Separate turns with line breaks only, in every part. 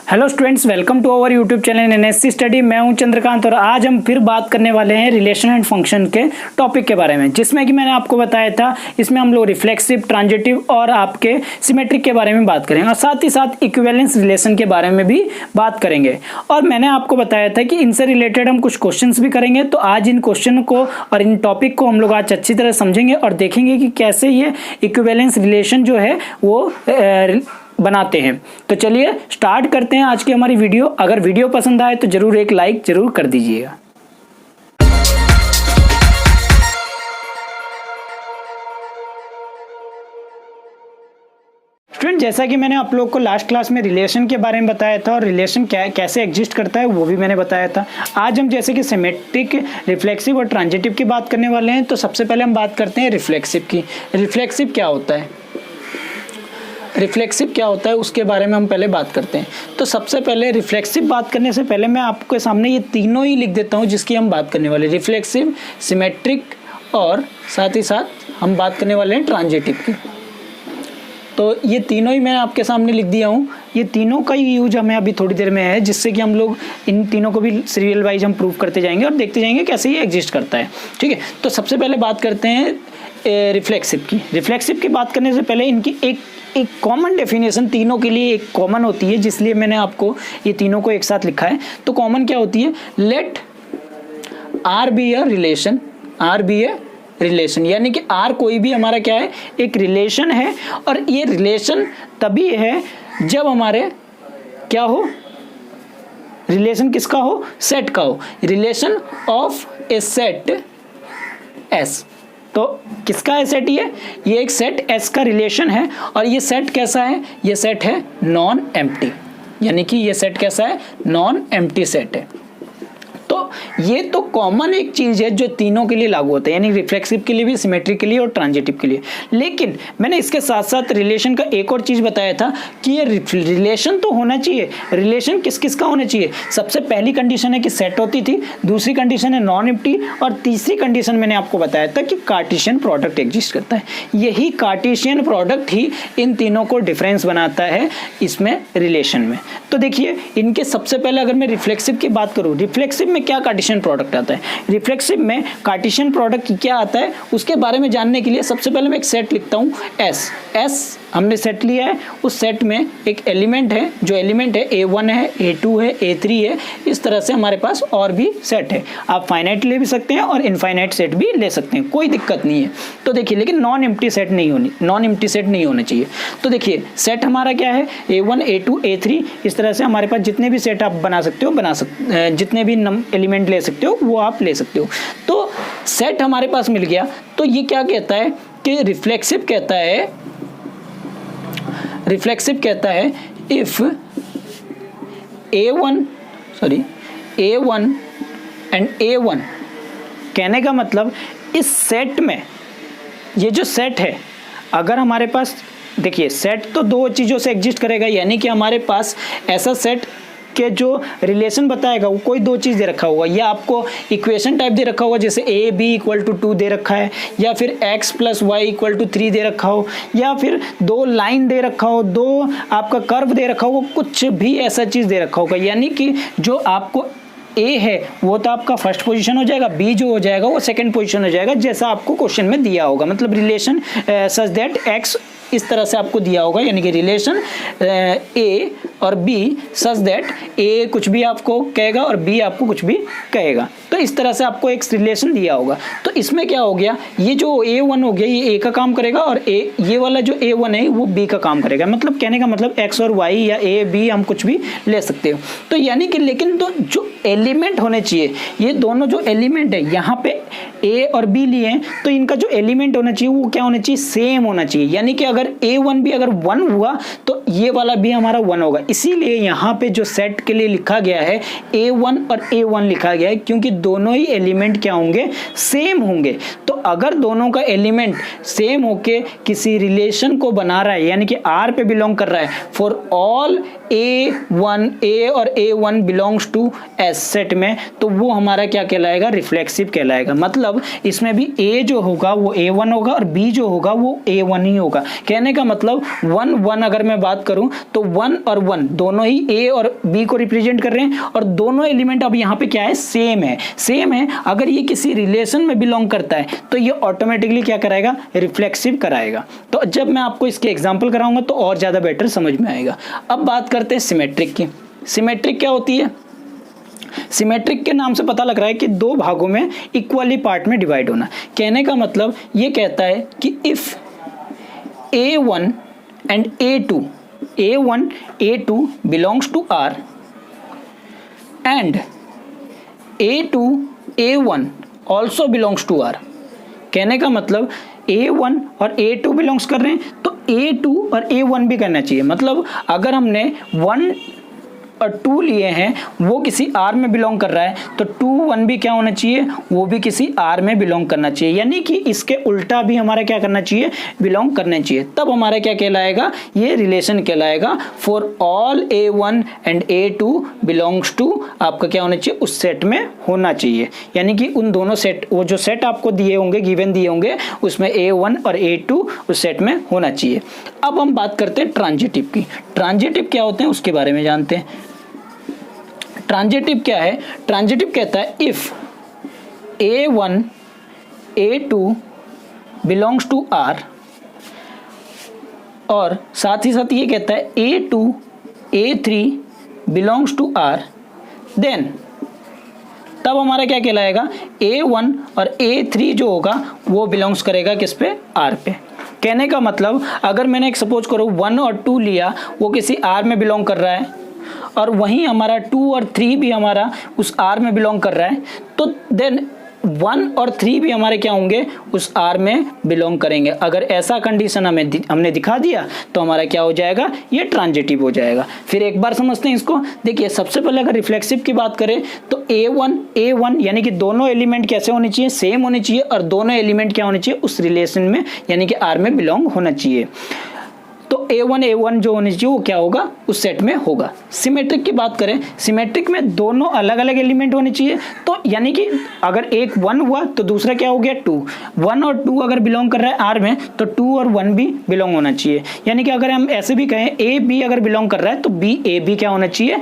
Hello students, welcome to our YouTube channel NSC study. मैं हूं चंद्रकांत और आज हम फिर बात करने वाले हैं रिलेशन एंड फंक्शन के टॉपिक के बारे में, जिसमें कि मैंने आपको बताया था इसमें हम लोग रिफ्लेक्सिव, ट्रांजिटिव और आपके सिमेट्रिक के बारे में बात करेंगे और साथ ही साथ इक्विवेलेंस रिलेशन के बारे में भी बात करेंगे। और मैंने आपको बताया था कि इनसे रिलेटेड हम कुछ क्वेश्चन भी करेंगे। तो आज इन क्वेश्चन को और इन टॉपिक को हम लोग आज अच्छी तरह समझेंगे और देखेंगे कि कैसे ये इक्विवेलेंस रिलेशन जो है वो बनाते हैं। तो चलिए स्टार्ट करते हैं आज की हमारी वीडियो। अगर वीडियो पसंद आए तो जरूर एक लाइक जरूर कर दीजिएगा। स्टूडेंट, जैसा कि मैंने आप लोग को लास्ट क्लास में रिलेशन के बारे में बताया था और रिलेशन कैसे एग्जिस्ट करता है वो भी मैंने बताया था। आज हम जैसे कि सिमेट्रिक, रिफ्लेक्सिव और ट्रांजिटिव की बात करने वाले हैं। तो सबसे पहले हम बात करते हैं रिफ्लेक्सिव की। रिफ्लेक्सिव क्या होता है, रिफ्लेक्सिव क्या होता है उसके बारे में हम पहले बात करते हैं। तो सबसे पहले रिफ्लेक्सिव बात करने से पहले मैं आपके सामने ये तीनों ही लिख देता हूँ जिसकी हम बात करने वाले, रिफ्लेक्सिव, सिमेट्रिक और साथ ही साथ हम बात करने वाले हैं ट्रांजिटिव की। तो ये तीनों ही मैं आपके सामने लिख दिया हूँ। ये तीनों का ही यूज हमें अभी थोड़ी देर में है, जिससे कि हम लोग इन तीनों को भी सीरियल वाइज हम प्रूव करते जाएंगे और देखते जाएंगे कैसे ये एग्जिस्ट करता है। ठीक है, तो सबसे पहले बात करते हैं रिफ्लेक्सिव की। रिफ्लेक्सिव की बात करने से पहले इनकी एक कॉमन डेफिनेशन तीनों के लिए एक कॉमन होती है, जिसलिए मैंने आपको ये तीनों को एक साथ लिखा है। तो कॉमन क्या होती है, let R be a relation, R be a relation, यानी कि आर कोई भी हमारा क्या है, एक रिलेशन है। और ये रिलेशन तभी है जब हमारे क्या हो, रिलेशन किसका हो, सेट का हो। Relation of A set S. तो किसका है सेट, ये एक सेट एस का रिलेशन है। और ये सेट कैसा है, ये सेट है नॉन एम्प्टी, यानी कि ये सेट कैसा है, नॉन एम्प्टी सेट है। तो ये तो कॉमन एक चीज है जो तीनों के लिए लागू होता है, यानी रिफ्लेक्सिव के लिए भी, सिमेट्रिक के लिए और ट्रांजिटिव के लिए। लेकिन मैंने इसके साथ साथ रिलेशन का एक और चीज बताया था कि ये रिलेशन तो होना चाहिए। रिलेशन किस किस का होना चाहिए, सबसे पहली कंडीशन है कि सेट होती थी, दूसरी कंडीशन है नॉन एम्प्टी और तीसरी कंडीशन मैंने आपको बताया था कि कार्टेशियन प्रोडक्ट एग्जिस्ट करता है। यही कार्टेशियन प्रोडक्ट ही इन तीनों को डिफरेंस बनाता है इसमें रिलेशन में। तो देखिए इनके सबसे पहले अगर मैं रिफ्लेक्सिव की बात करूं, रिफ्लेक्सिव में क्या कार्टेशियन प्रोडक्ट आता है। रिफ्लेक्सिव में कार्टेशियन प्रोडक्ट क्या आता है उसके बारे में जानने के लिए सबसे पहले मैं एक सेट लिखता हूं एस। एस हमने सेट लिया है, उस सेट में एक एलिमेंट है, जो एलिमेंट है A1 है, A2 है, A3 है। इस तरह से हमारे पास और भी सेट है। आप फाइनाइट ले भी सकते हैं और इनफाइनाइट सेट भी ले सकते हैं, कोई दिक्कत नहीं है। तो देखिए, लेकिन नॉन एम्प्टी सेट नहीं होनी, नॉन एम्प्टी सेट नहीं होना चाहिए। तो देखिए सेट हमारा क्या है, A1 A2 A3। इस तरह से हमारे पास जितने भी सेट आप बना सकते हो, जितने भी एलिमेंट ले सकते हो वो आप ले सकते हो। तो सेट हमारे पास मिल गया। तो ये क्या कहता है कि रिफ्लेक्सिव कहता है इफ A1 एंड A1, कहने का मतलब इस सेट में, ये जो सेट है, अगर हमारे पास देखिए सेट तो दो चीज़ों से एग्जिस्ट करेगा, यानी कि हमारे पास ऐसा सेट के जो रिलेशन बताएगा वो कोई दो चीज़ दे रखा होगा, या आपको इक्वेशन टाइप दे रखा होगा जैसे a b = 2 दे रखा है, या फिर x + y = 3 दे रखा हो, या फिर दो लाइन दे रखा हो, दो आपका कर्व दे रखा हो, कुछ भी ऐसा चीज़ दे रखा होगा। यानी कि जो आपको A है वो तो आपका फर्स्ट पोजीशन हो जाएगा, B जो हो जाएगा वो सेकंड पोजीशन हो जाएगा, जैसा आपको क्वेश्चन में दिया होगा। मतलब रिलेशन सच दैट X इस तरह से आपको दिया होगा, यानी कि रिलेशन A और B सच दैट A कुछ भी आपको कहेगा और B आपको कुछ भी कहेगा। तो इस तरह से आपको एक रिलेशन दिया होगा। तो इसमें क्या हो गया, ये जो A1 हो गया ये A का काम करेगा और ये वाला जो A1 है वो B का काम करेगा। मतलब कहने का मतलब X और Y या A B हम कुछ भी ले सकते हो। तो यानी कि लेकिन तो जो एलिमेंट होने चाहिए, ये दोनों जो एलिमेंट है यहाँ पे A और B लिए हैं, तो इनका जो एलिमेंट होना चाहिए वो क्या होना चाहिए, सेम होना चाहिए। यानी कि अगर A1 भी अगर 1 हुआ तो ये वाला भी हमारा 1 होगा। इसीलिए यहाँ पे जो सेट के लिए लिखा गया है A1 और A1 लिखा गया है, क्योंकि दोनों ही एलिमेंट क्या होंगे, सेम होंगे। तो अगर दोनों का एलिमेंट सेम होके किसी रिलेशन को बना रहा है, यानी कि R पे बिलोंग कर रहा है, फॉर ऑल ए और A1 belongs to S set में, तो वो हमारा क्या कहलाएगा, रिफ्लेक्सिव कहलाएगा। मतलब इसमें भी A जो होगा वो A1 होगा और B जो होगा वो A1 ही होगा। कहने का मतलब 1 1 अगर मैं बात करूं तो 1 और 1 दोनों ही A और B को रिप्रेजेंट कर रहे हैं और दोनों एलिमेंट अब यहाँ पे क्या है, सेम है। अगर ये किसी रिलेशन में बिलोंग करता है तो ये ऑटोमेटिकली क्या कराएगा, रिफ्लेक्सिव कराएगा। तो जब मैं आपको इसके एग्जांपल कराऊंगा तो और ज्यादा बेटर समझ में आएगा। अब बात करते हैं सिमेट्रिक की। सिमेट्रिक क्या होती है? सिमेट्रिक के नाम से पता लग रहा है कि दो भागों में इक्वली पार्ट में डिवाइड होना। कहने का मतलब ये कहता है कि if A1 and A2 belongs to R and A1 also belongs to R। कहने का मतलब A1 और A2 बिलोंग्स कर रहे हैं तो A2 और A1 भी करना चाहिए। मतलब अगर हमने 1 और 2 लिए हैं, वो किसी R में बिलोंग कर रहा है तो 2 1 भी क्या होना चाहिए, वो भी किसी R में बिलोंग करना चाहिए। यानी कि इसके उल्टा भी हमारा क्या करना चाहिए, बिलोंग करना चाहिए। तब हमारा क्या कहलाएगा, ये रिलेशन कहलाएगा। For all A1 and A2 belongs to, आपका क्या होना चाहिए, उस सेट में होना चाहिए। यानी कि उन दोनों सेट, वो जो सेट आपको दिए होंगे, गिवन दिए होंगे, उसमें A1 और A2 उस सेट में होना चाहिए। अब हम बात करते हैं ट्रांजिटिव की। ट्रांजिटिव क्या होते हैं उसके बारे में जानते हैं। ट्रांजिटिव क्या है? ट्रांजिटिव कहता है if A1 A2 belongs to R और साथ ही साथ ये कहता है A2 A3 belongs to R, then तब हमारा क्या कहलाएगा, A1 और A3 जो होगा वो बिलोंग्स करेगा किस पे, R पे। कहने का मतलब अगर मैंने एक सपोज करो 1 और 2 लिया, वो किसी R में बिलोंग कर रहा है और वहीं हमारा 2 और 3 भी हमारा उस R में बिलोंग कर रहा है, तो देन 1 और 3 भी हमारे क्या होंगे, उस R में बिलोंग करेंगे। अगर ऐसा कंडीशन हमने दिखा दिया तो हमारा क्या हो जाएगा, ये ट्रांजिटिव हो जाएगा। फिर एक बार समझते हैं इसको। देखिए सबसे पहले अगर रिफ्लेक्सिव की बात करें तो A1 यानी कि दोनों एलिमेंट कैसे होने चाहिए, सेम होने चाहिए और दोनों एलिमेंट क्या होने चाहिए, उस रिलेशन में यानी कि R में बिलोंग होना चाहिए। तो A1 जो होनी चाहिए वो क्या होगा, उस सेट में होगा। सिमेट्रिक की बात करें, सिमेट्रिक में दोनों अलग अलग एलिमेंट होने चाहिए। तो यानी कि अगर एक 1 हुआ तो दूसरा क्या हो गया, 2। 1 और 2 अगर बिलोंग कर रहा है R में तो 2 और 1 भी बिलोंग होना चाहिए। यानी कि अगर हम ऐसे भी कहें A B अगर बिलोंग कर रहा है तो B A B क्या होना चाहिए,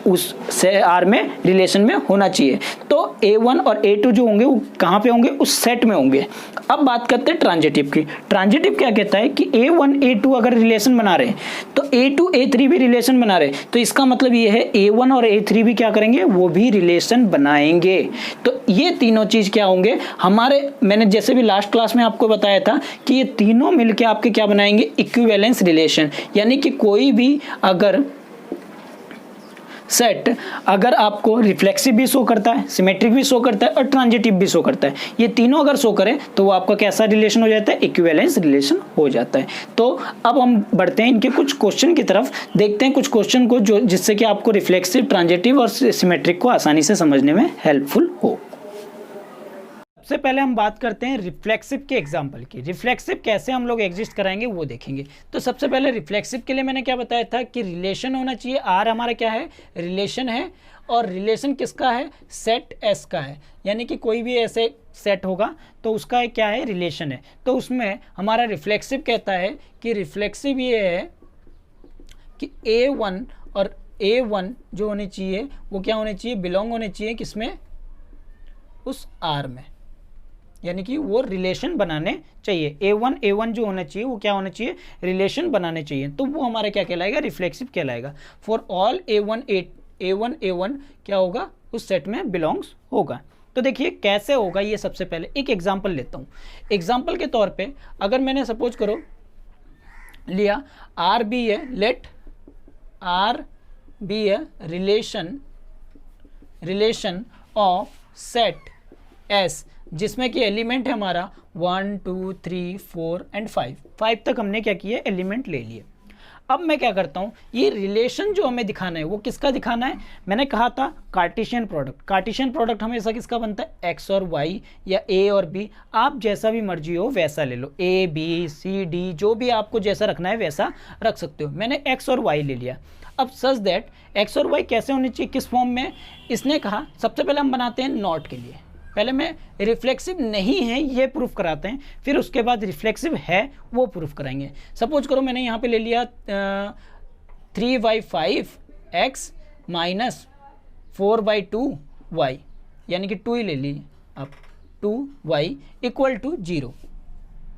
उस से R में रिलेशन में होना चाहिए। तो A1 और A2 जो होंगे वो कहाँ पे होंगे, उस सेट में होंगे। अब बात करते हैं ट्रांजिटिव की। ट्रांजिटिव क्या कहता है कि A1 A2 अगर रिलेशन बना रहे तो A2 A3 भी रिलेशन बना रहे, तो इसका मतलब ये है A1 और A3 भी क्या करेंगे, वो भी रिलेशन बनाएंगे। तो ये तीनों चीज क्या होंगे हमारे, मैंने जैसे भी लास्ट क्लास में आपको बताया था कि ये तीनों मिलके आपके क्या बनाएंगे, इक्विवेलेंस रिलेशन। यानी कि कोई भी अगर सेट अगर आपको रिफ्लेक्सिव भी शो करता है, सिमेट्रिक भी शो करता है और ट्रांजिटिव भी शो करता है, ये तीनों अगर शो करे तो वो आपका कैसा रिलेशन हो जाता है, इक्विवेलेंस रिलेशन हो जाता है। तो अब हम बढ़ते हैं इनके कुछ क्वेश्चन की तरफ, देखते हैं कुछ क्वेश्चन को जो जिससे कि आपको रिफ्लेक्सिव, ट्रांजिटिव और सिमेट्रिक को आसानी से समझने में हेल्पफुल हो। सबसे पहले हम बात करते हैं रिफ्लेक्सिव के एग्जाम्पल की। रिफ्लेक्सिव कैसे हम लोग एग्जिस्ट कराएंगे वो देखेंगे। तो सबसे पहले रिफ्लेक्सिव के लिए मैंने क्या बताया था कि रिलेशन होना चाहिए। R हमारा क्या है, रिलेशन है, और रिलेशन किसका है, सेट S का है। यानी कि कोई भी ऐसे सेट होगा तो उसका क्या है, रिलेशन है। तो उसमें हमारा रिफ्लेक्सिव कहता है कि रिफ्लेक्सिव ये है कि A1 और A1 जो होने चाहिए वो क्या होने चाहिए, बिलोंग होने चाहिए किसमें, उस R में। यानी कि वो रिलेशन बनाने चाहिए। A1 जो होना चाहिए वो क्या होना चाहिए, रिलेशन बनाने चाहिए। तो वो हमारा क्या कहलाएगा, रिफ्लेक्सिव कहलाएगा। फॉर ऑल A1 क्या होगा, उस सेट में बिलोंग्स होगा। तो देखिए कैसे होगा ये, सबसे पहले एक एग्जांपल लेता हूँ। एग्जांपल के तौर पे अगर मैंने सपोज करो लिया R B है, लेट R B है रिलेशन ऑफ सेट S, जिसमें कि एलिमेंट है हमारा 1 2 3 4 एंड 5 तक हमने क्या किया, एलिमेंट ले लिए। अब मैं क्या करता हूँ, ये रिलेशन जो हमें दिखाना है वो किसका दिखाना है, मैंने कहा था कार्टेशियन प्रोडक्ट। कार्टेशियन प्रोडक्ट हमेशा किसका बनता है, x और y या a और b, आप जैसा भी मर्जी हो वैसा ले लो, a b c d जो भी आपको जैसा रखना है वैसा रख सकते हो। मैंने x और y ले लिया। अब सच दैट एक्स और वाई कैसे होने चाहिए, किस फॉर्म में, इसने कहा सबसे पहले हम बनाते हैं नॉट के लिए, पहले मैं रिफ्लेक्सिव नहीं है ये प्रूफ कराते हैं, फिर उसके बाद रिफ्लेक्सिव है वो प्रूफ कराएंगे। सपोज करो मैंने यहाँ पे ले लिया 3/5x माइनस 4/2y, यानी कि 2 ही ले लीजिए आप, 2y इक्वल टू 0।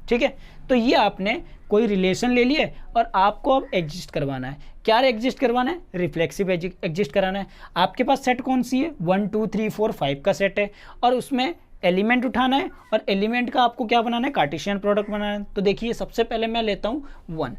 ठीक है, तो ये आपने कोई रिलेशन ले लिया और आपको अब एग्जिस्ट करवाना है। क्या एग्जिस्ट करवाना है, रिफ्लेक्सिव एग्जिस्ट कराना है। आपके पास सेट कौन सी है, 1 2 3 4 5 का सेट है, और उसमें एलिमेंट उठाना है और एलिमेंट का आपको क्या बनाना है, कार्टेशियन प्रोडक्ट बनाना है। तो देखिए सबसे पहले मैं लेता हूँ 1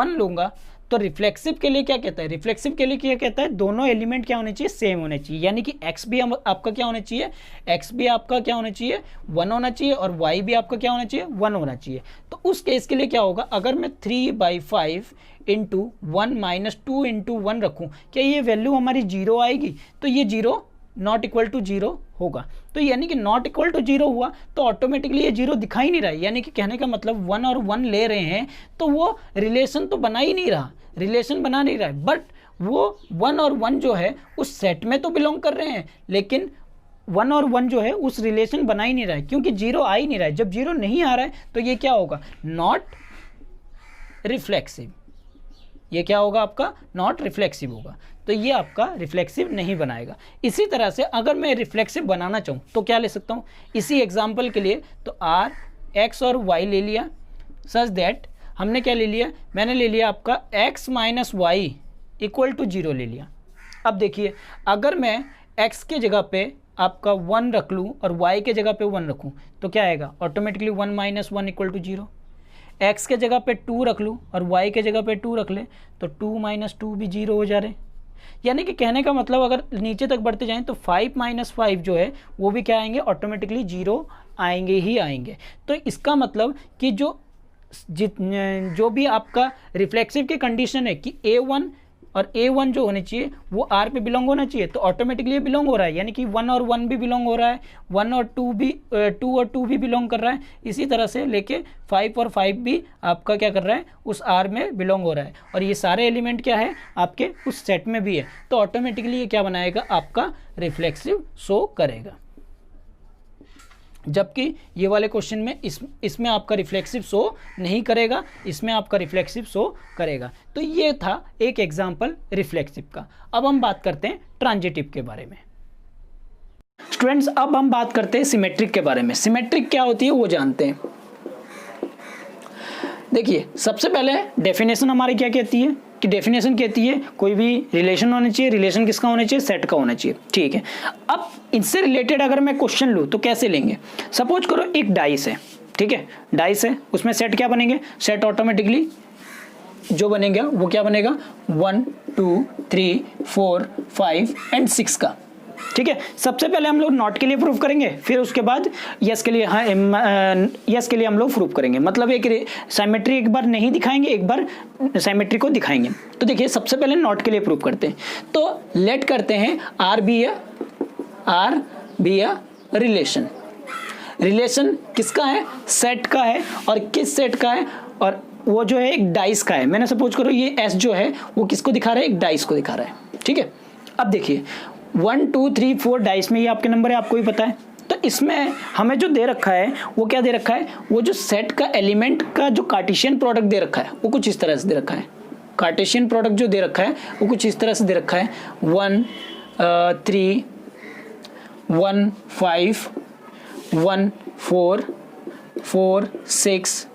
लूँगा, तो रिफ्लेक्सिव के लिए क्या कहता है, रिफ्लेक्सिव के लिए क्या कहता है, दोनों एलिमेंट क्या होने चाहिए, सेम होने चाहिए, यानी कि x भी आपका क्या होना चाहिए, x भी आपका क्या होना चाहिए, 1 होना चाहिए, और y भी आपका क्या होना चाहिए, 1 होना चाहिए। तो उस केस के लिए क्या होगा, अगर मैं 3/5 इंटू 1 माइनस 2 इंटू 1 रखूँ, क्या ये वैल्यू हमारी 0 आएगी, तो ये 0 नॉट इक्वल टू 0 होगा। तो यानी कि नॉट इक्वल टू 0 हुआ तो ऑटोमेटिकली ये 0 दिखाई नहीं रहा है, यानी कि कहने का मतलब 1 और 1 ले रहे हैं तो वो रिलेशन तो बना ही नहीं रहा, रिलेशन बना नहीं रहा है, बट वो 1 और 1 जो है उस सेट में तो बिलोंग कर रहे हैं, लेकिन 1 और 1 जो है उस रिलेशन बना ही नहीं रहा है, क्योंकि 0 आ ही नहीं रहा है। जब 0 नहीं आ रहा है तो ये क्या होगा, नॉट रिफ्लेक्सिव। ये क्या होगा आपका, नॉट रिफ्लेक्सिव होगा, तो ये आपका रिफ्लेक्सिव नहीं बनाएगा। इसी तरह से अगर मैं रिफ्लेक्सिव बनाना चाहूँ तो क्या ले सकता हूँ, इसी एग्जांपल के लिए तो r x और y ले लिया, सच दैट हमने क्या ले लिया, मैंने ले लिया आपका x minus y equal to 0 ले लिया। अब देखिए अगर मैं x के जगह पे आपका 1 रख लूँ और y के जगह पे 1 रखूँ तो क्या आएगा, automatically 1 minus 1 equal to 0। x के जगह पे 2 रख लूँ और y के जगह पे 2 रख ले तो 2 माइनस 2 भी 0 हो जा रहे। यानी कि कहने का मतलब अगर नीचे तक बढ़ते जाएं तो 5 माइनस 5 जो है वो भी क्या आएंगे, ऑटोमेटिकली 0 आएंगे ही आएंगे। तो इसका मतलब कि जो भी आपका रिफ्लेक्सिव की कंडीशन है कि A1 और A1 जो होने चाहिए वो R पे बिलोंग होना चाहिए, तो ऑटोमेटिकली ये बिलोंग हो रहा है, यानी कि 1 और 1 भी बिलोंग हो रहा है, 1 और 2 और 2 भी बिलोंग कर रहा है। इसी तरह से लेके 5 और 5 भी आपका क्या कर रहा है, उस R में बिलोंग हो रहा है, और ये सारे एलिमेंट क्या है आपके उस सेट में भी है, तो ऑटोमेटिकली ये क्या बनाएगा, आपका रिफ्लेक्सिव शो करेगा। जबकि ये वाले क्वेश्चन में इसमें आपका रिफ्लेक्सिव शो नहीं करेगा, इसमें आपका रिफ्लेक्सिव शो करेगा। तो ये था एक एग्जांपल रिफ्लेक्सिव का। अब हम बात करते हैं ट्रांजिटिव के बारे में। स्टूडेंट्स अब हम बात करते हैं सिमेट्रिक के बारे में। सिमेट्रिक क्या होती है वो जानते हैं। देखिए सबसे पहले डेफिनेशन हमारी क्या कहती है, कि डेफिनेशन कहती है कोई भी रिलेशन होना चाहिए, रिलेशन किसका होना चाहिए, सेट का होना चाहिए। ठीक है, अब इससे रिलेटेड अगर मैं क्वेश्चन लूँ तो कैसे लेंगे, सपोज करो एक डाइस है, ठीक है, डाइस है, उसमें सेट क्या बनेंगे, सेट ऑटोमेटिकली जो बनेगा वो क्या बनेगा, 1 2 3 4 5 एंड 6 का। ठीक है, सबसे पहले हम लोग नॉट के लिए प्रूफ करेंगे, फिर उसके बाद यस के लिए, हाँ यस के लिए हम लोग प्रूफ करेंगे। मतलब एक साइमेट्री एक बार नहीं दिखाएंगे, एक बार साइमेट्री को दिखाएंगे। तो देखिए सबसे पहले नॉट के लिए प्रूफ करते हैं, तो लेट करते हैं are be a relation. Relation किसका है, सेट का है, और किस सेट का है, और वो जो है एक डाइस का है। मैंने सपोज करो ये एस जो है वो किसको दिखा रहा है, एक डाइस को दिखा रहा है। ठीक है, अब देखिए 1 2 3 4 डाइस में ये आपके नंबर है, आपको भी पता है। तो इसमें हमें जो दे रखा है वो क्या दे रखा है, वो जो सेट का एलिमेंट का जो कार्टेशियन प्रोडक्ट दे रखा है वो कुछ इस तरह से दे रखा है। कार्टेशियन प्रोडक्ट जो दे रखा है वो कुछ इस तरह से दे रखा है, 1 3 1 5 1 4 4 6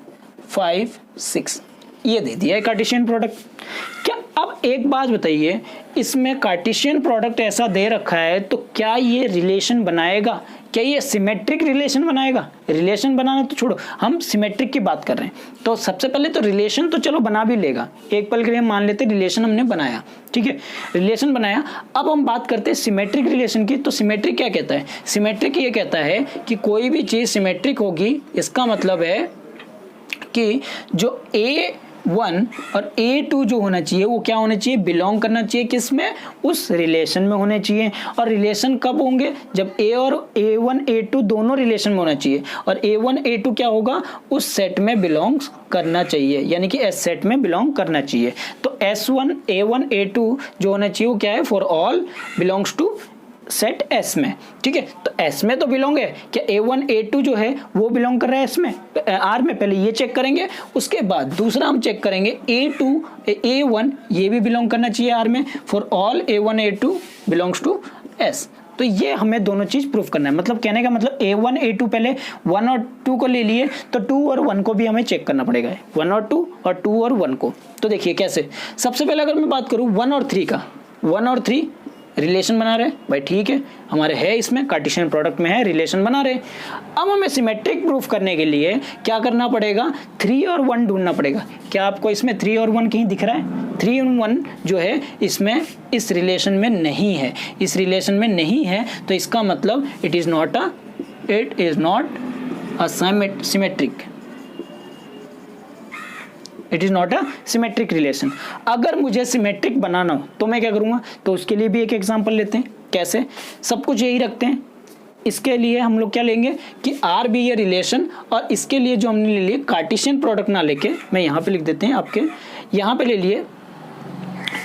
5 6, ये दे दिया है कार्टेशियन प्रोडक्ट। क्या अब एक बात बताइए, इसमें कार्टेशियन प्रोडक्ट ऐसा दे रखा है तो क्या ये रिलेशन बनाएगा, क्या ये सिमेट्रिक रिलेशन बनाएगा? रिलेशन बनाना तो छोड़ो, हम सिमेट्रिक की बात कर रहे हैं। तो सबसे पहले तो रिलेशन तो चलो बना भी लेगा, एक पल के लिए हम मान लेते रिलेशन हमने बनाया, ठीक है, रिलेशन बनाया। अब हम बात करते हैं सिमेट्रिक रिलेशन की। तो सिमेट्रिक क्या कहता है, सिमेट्रिक ये कहता है कि कोई भी चीज़ सिमेट्रिक होगी, इसका मतलब है कि जो ए A1 और A2 जो होना चाहिए वो क्या होना चाहिए, बिलोंग करना चाहिए किस में, उस रिलेशन में होने चाहिए। और रिलेशन कब होंगे, जब A और A1 A2 दोनों रिलेशन में होना चाहिए, और A1 A2 क्या होगा, उस सेट में बिलोंग्स करना चाहिए, यानी कि S सेट में बिलोंग करना चाहिए। तो S1 A1 A2 जो होना चाहिए वो क्या है, for all belongs to set S में। ठीक है, तो S में तो बिलोंग है, क्या A1 A2 जो है वो बिलोंग कर रहा है S में, R में, पहले ये चेक करेंगे। उसके बाद दूसरा हम चेक करेंगे A2 A1 ये भी बिलोंग करना चाहिए R में, for all A1 A2 belongs to S। तो ये हमें दोनों चीज प्रूफ करना है, मतलब कहने का मतलब A1 A2 पहले 1 और 2 को ले लिए, तो 2 और 1 को भी हमें चेक करना पड़ेगा, 1 और 2 और 2 और 1 को। तो देखिए कैसे, सबसे पहले अगर मैं बात करूं 1 और 3 का, 1 और 3 रिलेशन बना रहे भाई, ठीक है, हमारे है इसमें कार्टेशियन प्रोडक्ट में है, रिलेशन बना रहे। अब हमें सिमेट्रिक प्रूफ करने के लिए क्या करना पड़ेगा, 3 और 1 ढूंढना पड़ेगा। क्या आपको इसमें 3 और 1 कहीं दिख रहा है, 3 और 1 जो है इसमें इस रिलेशन में नहीं है, इस रिलेशन में नहीं है, तो इसका मतलब it is not a symmetric, it is not a symmetric relation. अगर मुझे सिमेट्रिक बनाना हो तो मैं क्या करूंगा, तो उसके लिए भी एक एग्जांपल लेते हैं। कैसे, सब कुछ यही रखते हैं, इसके लिए हम लोग क्या लेंगे कि आर भी ये रिलेशन, और इसके लिए जो हमने ले लिए कार्टेशियन प्रोडक्ट ना लेके, मैं यहाँ पे लिख देते हैं, आपके यहाँ पे ले लिए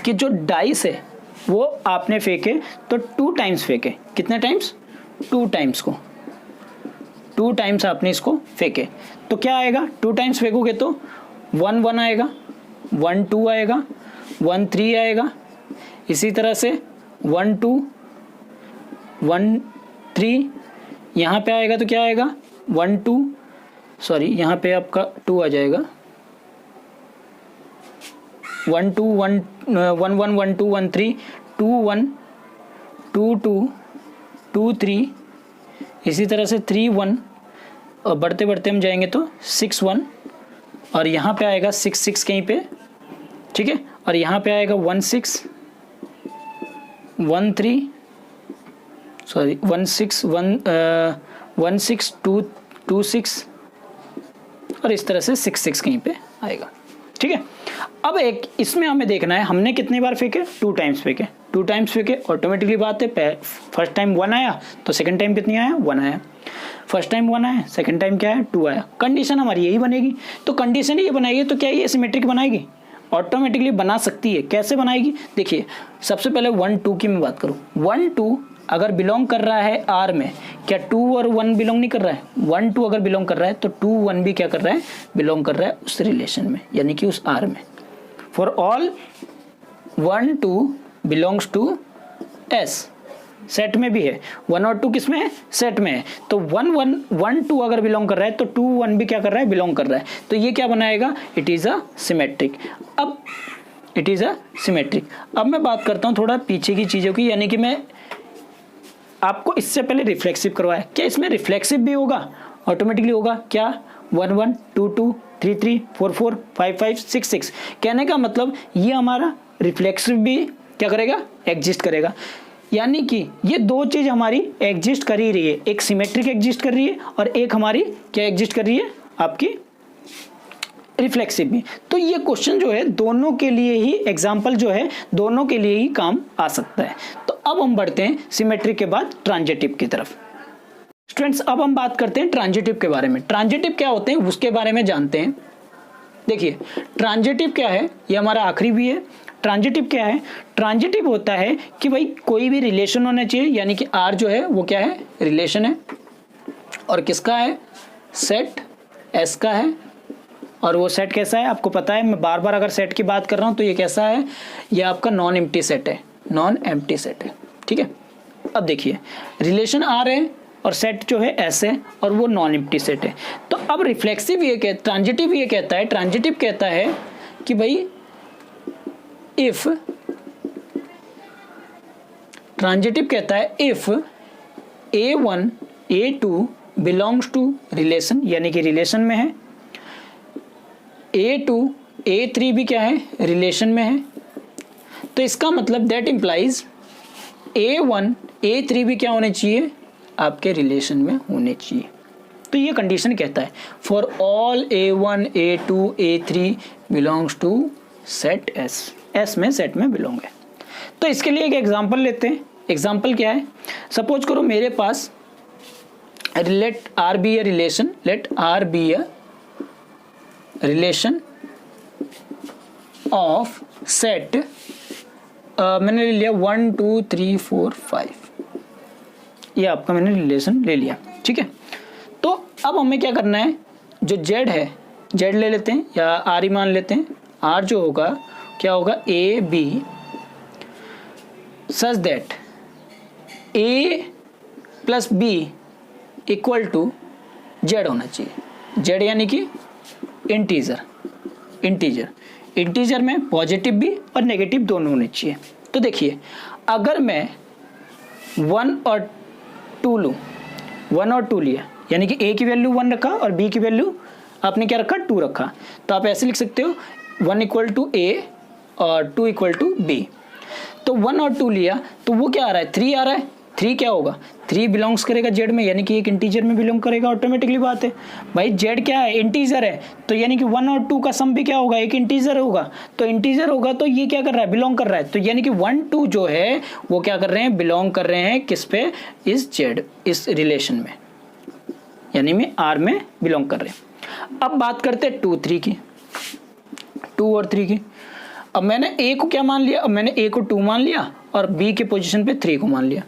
कि जो डाइस है वो आपने फेंके तो 2 टाइम्स फेंके, कितने टाइम्स, 2 टाइम्स को, 2 टाइम्स आपने इसको फेंके, तो क्या आएगा, 2 टाइम्स फेंकोगे तो 1 1 आएगा, 1 2 आएगा, 1 3 आएगा, इसी तरह से 1 2 1 3 यहाँ पे आएगा तो क्या आएगा 1 2, सॉरी यहाँ पे आपका 2 आ जाएगा, 1 2 1 1 1 1 2 1 3 2 1 2 2 2 3, इसी तरह से 3 1, और बढ़ते बढ़ते हम जाएंगे तो 6 1, और यहाँ पे आएगा 6 6 कहीं पे, ठीक है, और यहाँ पे आएगा 1 6 1 3, सॉरी 1 6 1 6 2 2 6, और इस तरह से 6 6 कहीं पे आएगा। ठीक है, अब एक इसमें हमें देखना है हमने कितनी बार फेंके, 2 टाइम्स फेंके, 2 टाइम्स फेंके, ऑटोमेटिकली बात है, फर्स्ट टाइम 1 आया तो सेकंड टाइम कितनी आया, 1 आया, फर्स्ट टाइम 1 आया, सेकंड टाइम क्या है, 2 आया। कंडीशन हमारी यही बनेगी, तो कंडीशन ये बनाएगी तो क्या ये सिमेट्रिक बनाएगी, ऑटोमेटिकली बना सकती है। कैसे बनाएगी, देखिए सबसे पहले 1 2 की मैं बात करूँ, 1 2 अगर बिलोंग कर रहा है आर में, क्या 2 और 1 बिलोंग नहीं कर रहा है, 1 2 अगर बिलोंग कर रहा है तो 2 1 भी क्या कर रहा है, बिलोंग कर रहा है उस रिलेशन में, यानी कि उस आर में। For all 1 2 belongs to S, set में भी है, 1 और 2 किस में है, सेट में है, तो 1 2 अगर बिलोंग कर रहा है तो 2 1 भी क्या कर रहा है, बिलोंग कर रहा है, तो ये क्या बनाएगा, इट इज अ सिमेट्रिक। अब इट इज अ सिमेट्रिक। अब मैं बात करता हूँ थोड़ा पीछे की चीजों की, यानी कि मैं आपको इससे पहले रिफ्लेक्सिव करवाया, क्या इसमें रिफ्लेक्सिव भी होगा, ऑटोमेटिकली होगा, क्या 1 1 2 2 3 3 4 4 5 5 6 6, कहने का मतलब ये हमारा रिफ्लेक्सिव भी क्या करेगा, एग्जिस्ट करेगा, यानी कि ये 2 चीज हमारी एग्जिस्ट कर ही रही है, एक सिमेट्रिक एग्जिस्ट कर रही है और एक हमारी क्या एग्जिस्ट कर रही है, आपकी रिफ्लेक्सिव भी। तो ये क्वेश्चन जो है दोनों के लिए ही, एग्जाम्पल जो है दोनों के लिए ही काम आ सकता है। तो अब हम बढ़ते हैं सिमेट्रिक के बाद ट्रांजिटिव की तरफ। स्टूडेंट्स अब हम बात करते हैं ट्रांजिटिव के बारे में। ट्रांजिटिव क्या होते हैं उसके बारे में जानते हैं। देखिए ट्रांजिटिव क्या है, ये हमारा आखिरी भी है। ट्रांजिटिव क्या है, ट्रांजिटिव होता है कि भाई कोई भी रिलेशन होना चाहिए, यानी कि आर जो है वो क्या है, रिलेशन है, और किसका है, सेट एस का है, और वो सेट कैसा है आपको पता है, मैं बार बार अगर सेट की बात कर रहा हूं तो ये कैसा है, ये आपका नॉन एम्प्टी सेट है, नॉन एम्प्टी सेट है। ठीक है, अब देखिए रिलेशन आर है और सेट जो है एस है और वो नॉन एम्प्टी सेट है। तो अब रिफ्लेक्सिव ये कहता, ट्रांजिटिव ये कहता है, ट्रांजिटिव कहता है कि भाई इफ, ट्रांजिटिव कहता है if A1 A2 belongs to relation, यानी कि रिलेशन में है, A2 A3 भी क्या है, रिलेशन में है, तो इसका मतलब दैट इंप्लाइज A1 A3 भी क्या होने चाहिए, आपके रिलेशन में होने चाहिए। तो ये कंडीशन कहता है for all A1 A2 A3 belongs to set S, S में सेट में बिलोंग है। तो इसके लिए एक एग्जांपल लेते हैं। एग्जांपल क्या है, सपोज करो मेरे पास let R be a relation, let R be a relation of set, मैंने ले लिया 1 2 3 4 5, ये आपका मैंने रिलेशन ले लिया, ठीक है। तो अब हमें क्या करना है, जो जेड है, जेड ले लेते हैं या आर ही मान लेते हैं। आर जो होगा क्या होगा, A B such that A plus B equal to Z होना चाहिए। जेड यानी कि इंटीजर, इंटीजर, इंटीजर में पॉजिटिव भी और नेगेटिव दोनों होने चाहिए। तो देखिए अगर मैं 1 और 2 लूँ, 1 और 2 लिया, यानी कि ए की वैल्यू 1 रखा और बी की वैल्यू आपने क्या रखा, 2 रखा, तो आप ऐसे लिख सकते हो 1 इक्वल टू ए और 2 इक्वल टू बी। तो 1 और 2 लिया तो वो क्या आ रहा है, 3 आ रहा है। 3 क्या होगा, 3 बिलोंग्स करेगा जेड में, यानी कि एक इंटीजर में बिलोंग करेगा, ऑटोमेटिकली बात है भाई। जेड क्या है, इंटीजर है, तो यानी कि 1 और 2 का सम भी क्या होगा, एक इंटीजर होगा। तो इंटीजर होगा तो ये क्या कर रहा है, बिलोंग कर रहा है। तो यानी कि 1 2 जो है वो क्या कर रहे हैं, बिलोंग कर रहे हैं किस पे, इस जेड, इस रिलेशन में, यानी में आर में बिलोंग कर रहे हैं। अब बात करते हैं 2 3 की, 2 और 3 की। अब मैंने ए को क्या मान लिया, अब मैंने ए को 2 मान लिया और बी के पोजीशन पे 3 को मान लिया।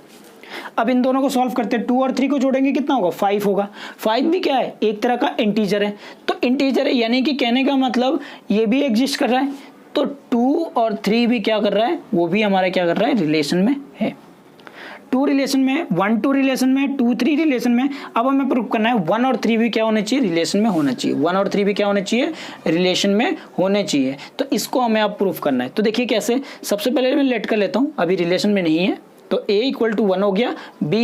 अब इन दोनों को सॉल्व करते हैं, 2 और 3 को जोड़ेंगे कितना होगा, 5 होगा। 5 भी क्या है, एक तरह का इंटीजर है। तो इंटीजर है यानी कि कहने का मतलब ये भी एग्जिस्ट कर रहा है। तो 2 और 3 भी क्या कर रहा है, वो भी हमारा क्या कर रहा है, रिलेशन में है। 2 रिलेशन में, 1 2 रिलेशन में, 2 3 रिलेशन में। अब हमें प्रूव करना है 1 और 3 भी क्या होने चाहिए, रिलेशन में होना चाहिए। 1 और 3 भी क्या होने चाहिए, रिलेशन में होने चाहिए। तो इसको हमें अब प्रूफ करना है। तो देखिए कैसे, सबसे पहले मैं लेट कर लेता हूँ, अभी रिलेशन में नहीं है, तो a इक्वल टू 1 हो गया, b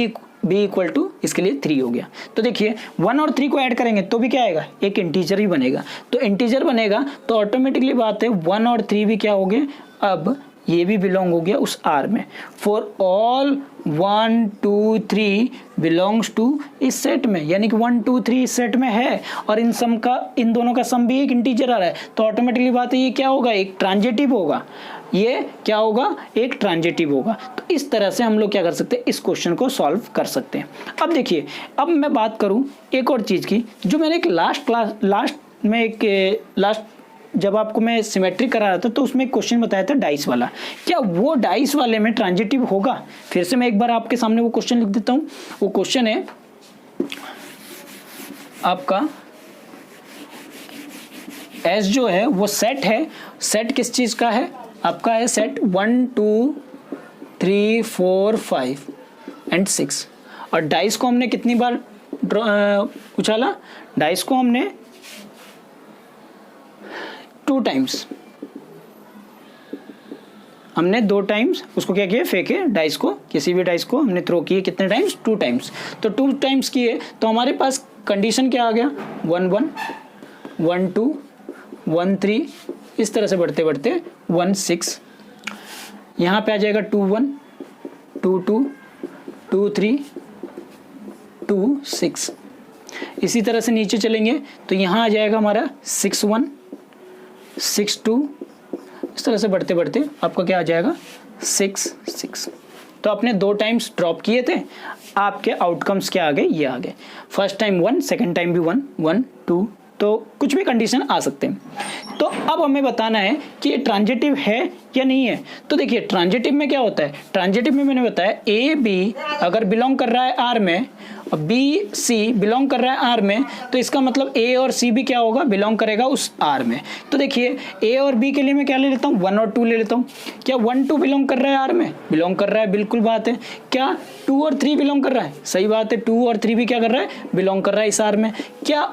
इक्वल टू इसके लिए 3 हो गया। तो देखिए 1 और 3 को ऐड करेंगे तो भी क्या आएगा, एक इंटीजर ही बनेगा। तो इंटीजर बनेगा तो ऑटोमेटिकली बात है 1 और 3 भी क्या हो गए, अब ये भी बिलोंग हो गया उस आर में। फॉर ऑल 1 2 3 बिलोंग्स टू इस सेट में, यानी कि 1 2 3 इस सेट में है और इन सम का, इन दोनों का सम भी एक इंटीजर आ रहा है। तो ऑटोमेटिकली बात है ये क्या होगा, एक ट्रांजिटिव होगा। ये क्या होगा, एक ट्रांजिटिव होगा। तो इस तरह से हम लोग क्या कर सकते हैं, इस क्वेश्चन को सॉल्व कर सकते हैं। अब देखिए, अब मैं बात करूं एक और चीज की, जो मैंने एक लास्ट जब आपको मैं सिमेट्रिक करा रहा था तो उसमें एक क्वेश्चन बताया था डाइस वाला। क्या वो डाइस वाले में ट्रांजिटिव होगा? फिर से मैं एक बार आपके सामने वो क्वेश्चन लिख देता हूं। वो क्वेश्चन है आपका, एस जो है वो सेट है। सेट किस चीज का है, आपका है सेट 1 2 3 4 5 एंड 6। और डाइस को हमने कितनी बार उछाला, डाइस को हमने 2 टाइम्स, हमने 2 टाइम्स उसको क्या किया, फेंके डाइस को, किसी भी डाइस को हमने थ्रो किए, कितने टाइम्स, 2 टाइम्स। तो 2 टाइम्स किए तो हमारे पास कंडीशन क्या आ गया, 1 1 1 2 1 3, इस तरह से बढ़ते बढ़ते 1 6, यहाँ पे आ जाएगा 2 1 2 2 2 3 2 6। इसी तरह से नीचे चलेंगे तो यहाँ आ जाएगा हमारा 6 1 6 2, इस तरह से बढ़ते बढ़ते आपका क्या आ जाएगा 6 6। तो आपने 2 टाइम्स ड्रॉप किए थे, आपके आउटकम्स क्या आ गए, ये आ गए। फर्स्ट टाइम 1, सेकंड टाइम भी 1 1 2, तो कुछ भी कंडीशन आ सकते हैं। तो अब हमें बताना है कि ये ट्रांजिटिव है या नहीं है। तो देखिए ट्रांजिटिव में क्या होता है, ट्रांजिटिव में मैंने बताया ए बी अगर बिलोंग कर रहा है आर में और बी सी बिलोंग कर रहा है आर में, तो इसका मतलब ए और सी भी क्या होगा, बिलोंग करेगा उस आर में। तो देखिए ए और बी के लिए मैं क्या ले लेता हूँ, 1 और 2 ले लेता हूँ। क्या 1 2 बिलोंग कर रहा है आर में, बिलोंग कर रहा है, बिल्कुल बात है। क्या 2 और 3 बिलोंग कर रहा है, सही बात है, 2 और 3 भी क्या कर रहा है, बिलोंग कर रहा है इस आर में। क्या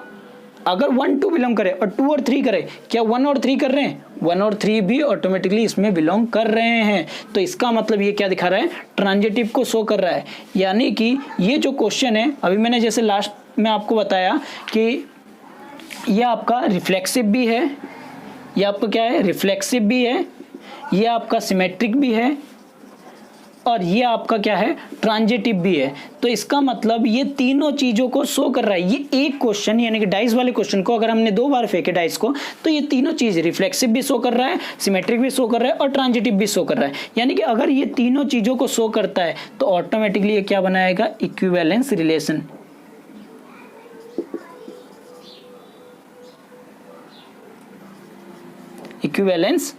अगर 1 2 बिलोंग करे और 2 और 3 करे, क्या 1 और 3 कर रहे हैं, 1 और 3 भी ऑटोमेटिकली इसमें बिलोंग कर रहे हैं। तो इसका मतलब ये क्या दिखा रहा है, ट्रांजिटिव को शो कर रहा है। यानी कि ये जो क्वेश्चन है, अभी मैंने जैसे लास्ट में आपको बताया कि ये आपका रिफ्लेक्सिव भी है, ये आपका क्या है, रिफ्लेक्सिव भी है, ये आपका सिमेट्रिक भी है, और ये आपका क्या है, ट्रांजिटिव भी है। तो इसका मतलब ये तीनों चीजों को शो कर रहा है। ये एक क्वेश्चन यानी कि डाइस वाले क्वेश्चन को अगर हमने 2 बार फेंके डाइस को, तो ये तीनों चीज रिफ्लेक्सिव भी शो कर रहा है, सिमेट्रिक भी शो कर रहा है और ट्रांजिटिव भी शो कर रहा है। यानी कि अगर ये तीनों चीजों को शो करता है तो ऑटोमेटिकली ये क्या बनाएगा, इक्विवेलेंस रिलेशन। इक्विवेलेंस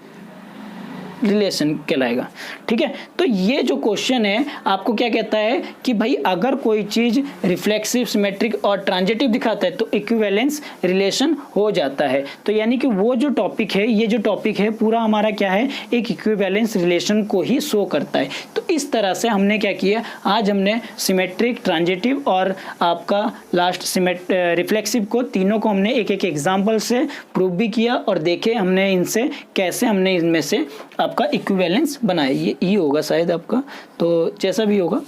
रिलेशन कहलाएगा। ठीक है, तो ये जो क्वेश्चन है आपको क्या कहता है कि भाई अगर कोई चीज रिफ्लेक्सिव, सिमेट्रिक और ट्रांजिटिव दिखाता है तो इक्विवेलेंस रिलेशन हो जाता है। तो यानी कि वो जो टॉपिक है, ये जो टॉपिक है पूरा हमारा क्या है, एक इक्विवेलेंस रिलेशन को ही शो करता है। तो इस तरह से हमने क्या किया, आज हमने सिमेट्रिक, ट्रांजिटिव और आपका लास्ट रिफ्लेक्सिव को, तीनों को हमने एक एक एग्जाम्पल से प्रूव भी किया और देखे हमने इनसे कैसे हमने इनमें से आपका इक्विवेलेंस बनाया। ये ई होगा शायद आपका, तो जैसा भी होगा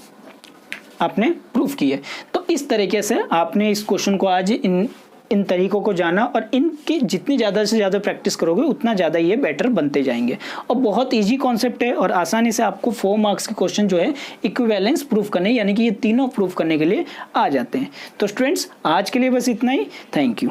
आपने प्रूफ किया। तो इस तरीके से आपने इस क्वेश्चन को आज इन तरीकों को जाना और इनकी जितनी ज़्यादा से ज़्यादा प्रैक्टिस करोगे उतना ज़्यादा ये बेटर बनते जाएंगे। और बहुत इजी कॉन्सेप्ट है और आसानी से आपको 4 मार्क्स के क्वेश्चन जो है इक्विवेलेंस प्रूफ करने, यानी कि ये तीनों प्रूफ करने के लिए आ जाते हैं। तो स्टूडेंट्स आज के लिए बस इतना ही। Thank you.